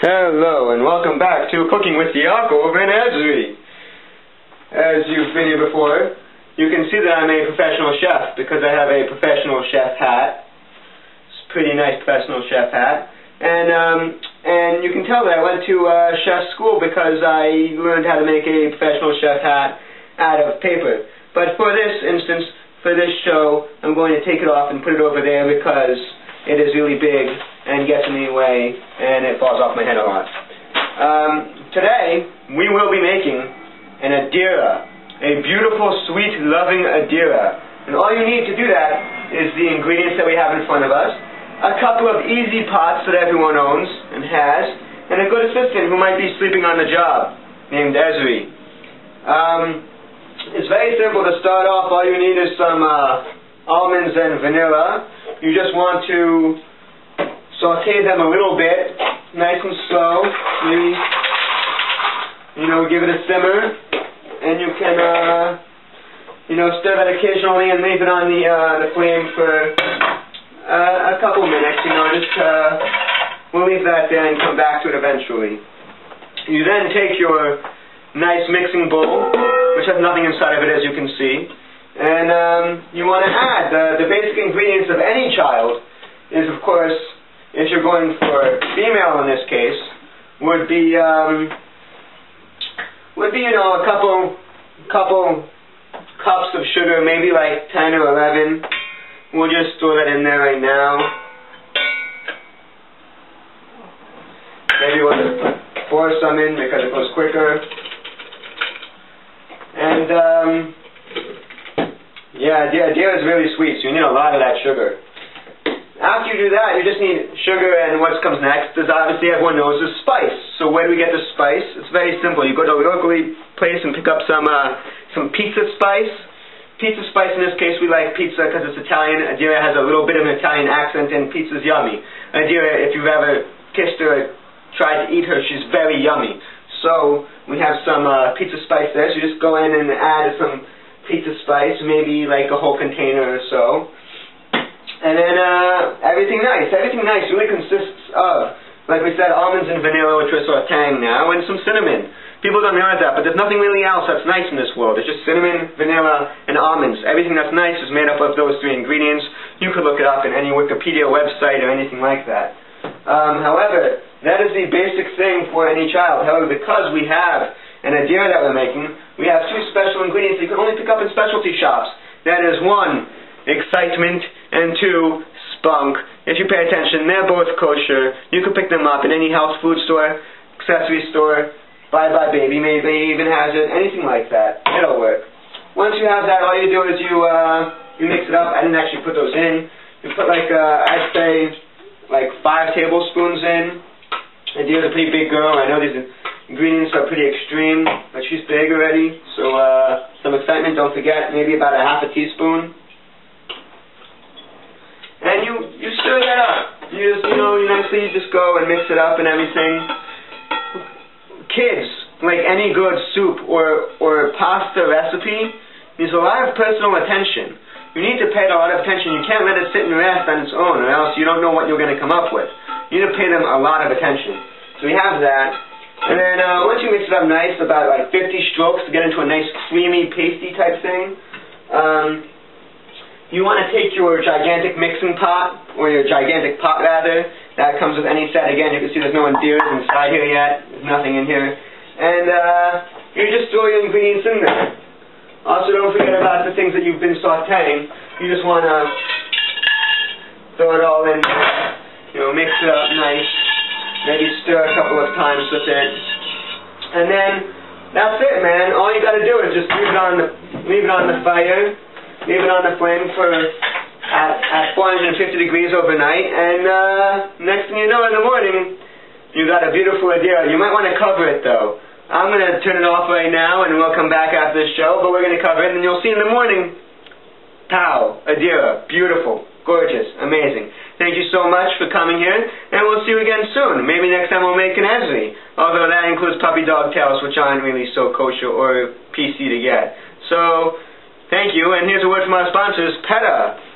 Hello and welcome back to Cooking with Yaacov and Ezri. As you've been here before, you can see that I'm a professional chef because I have a professional chef hat. It's a pretty nice professional chef hat. And you can tell that I went to chef school because I learned how to make a professional chef hat out of paper. But for this instance, for this show, I'm going to take it off and put it over there because it is really big and gets in the way and it falls off my head a lot. Today we will be making an Adira, a beautiful, sweet, loving Adira. And all you need to do that is the ingredients that we have in front of us, a couple of easy pots that everyone owns and has, and a good assistant who might be sleeping on the job, named Ezri. It's very simple to start off. All you need is some almonds and vanilla. You just want to saute them a little bit, nice and slow. Maybe, give it a simmer, and you can, stir that occasionally and leave it on the flame for a couple minutes. We'll leave that there and come back to it eventually. You then take your nice mixing bowl, which has nothing inside of it, as you can see, and you want to add the basic ingredients of any child. Is, of course, if you're going for female in this case, would be a couple cups of sugar, maybe like 10 or 11. We'll just throw that in there right now. Maybe we'll just pour some in because it goes quicker. And Adira is really sweet, so you need a lot of that sugar. After you do that, you just need sugar, and what comes next is, obviously, everyone knows, is spice. So where do we get the spice? It's very simple. You go to a local place and pick up some pizza spice. Pizza spice, in this case, we like pizza because it's Italian. Adira has a little bit of an Italian accent, and pizza's yummy. Adira, if you've ever kissed her or tried to eat her, she's very yummy. So we have some pizza spice there, so you just go in and add some pizza spice, maybe like a whole container or so. And then everything nice. Everything nice really consists of, like we said, almonds and vanilla, which we're sauteing now, and some cinnamon. People don't realize that, but there's nothing really else that's nice in this world. It's just cinnamon, vanilla, and almonds. Everything that's nice is made up of those three ingredients. You could look it up in any Wikipedia website or anything like that. However, that is the basic thing for any child. However, because we have an Adira that we're making, we have two special ingredients that you can only pick up in specialty shops. That is, one, excitement, and two, spunk. If you pay attention, they're both kosher. You can pick them up in any health food store, accessory store, Bye Bye Baby maybe even has it, anything like that. It'll work. Once you have that, all you do is you mix it up. I didn't actually put those in. You put I'd say like 5 tablespoons in. Adira's a pretty big girl. I know these ingredients are pretty extreme, but she's big already. So some excitement, don't forget, maybe about a half a teaspoon. And you stir that up. You just, you nicely just go and mix it up and everything. Kids, like any good soup or pasta recipe, needs a lot of personal attention. You need to pay it a lot of attention. You can't let it sit and rest on its own, or else you don't know what you're going to come up with. You need to pay them a lot of attention. So we have that. And then once you mix it up nice, about like 50 strokes to get into a nice creamy, pasty type thing, you want to take your gigantic mixing pot, or your gigantic pot rather, that comes with any set. Again, you can see there's no Adiras inside here yet, there's nothing in here, and you just throw your ingredients in there. Also, don't forget about the things that you've been sauteing. You just want to throw it all in, mix it up nice, maybe stir a couple of times with it, and then that's it, man. All you got to do is just leave it on the fire. Leave it on the flame at 450 degrees overnight, and next thing you know, in the morning, you got a beautiful Adira. You might want to cover it, though. I'm going to turn it off right now, and we'll come back after the show, but we're going to cover it, and you'll see in the morning, pow, Adira, beautiful, gorgeous, amazing. Thank you so much for coming here, and we'll see you again soon. Maybe next time we'll make an Ezri, although that includes puppy dog tails, which aren't really so kosher or PC to get. So, thank you, and here's a word from our sponsors, PETA.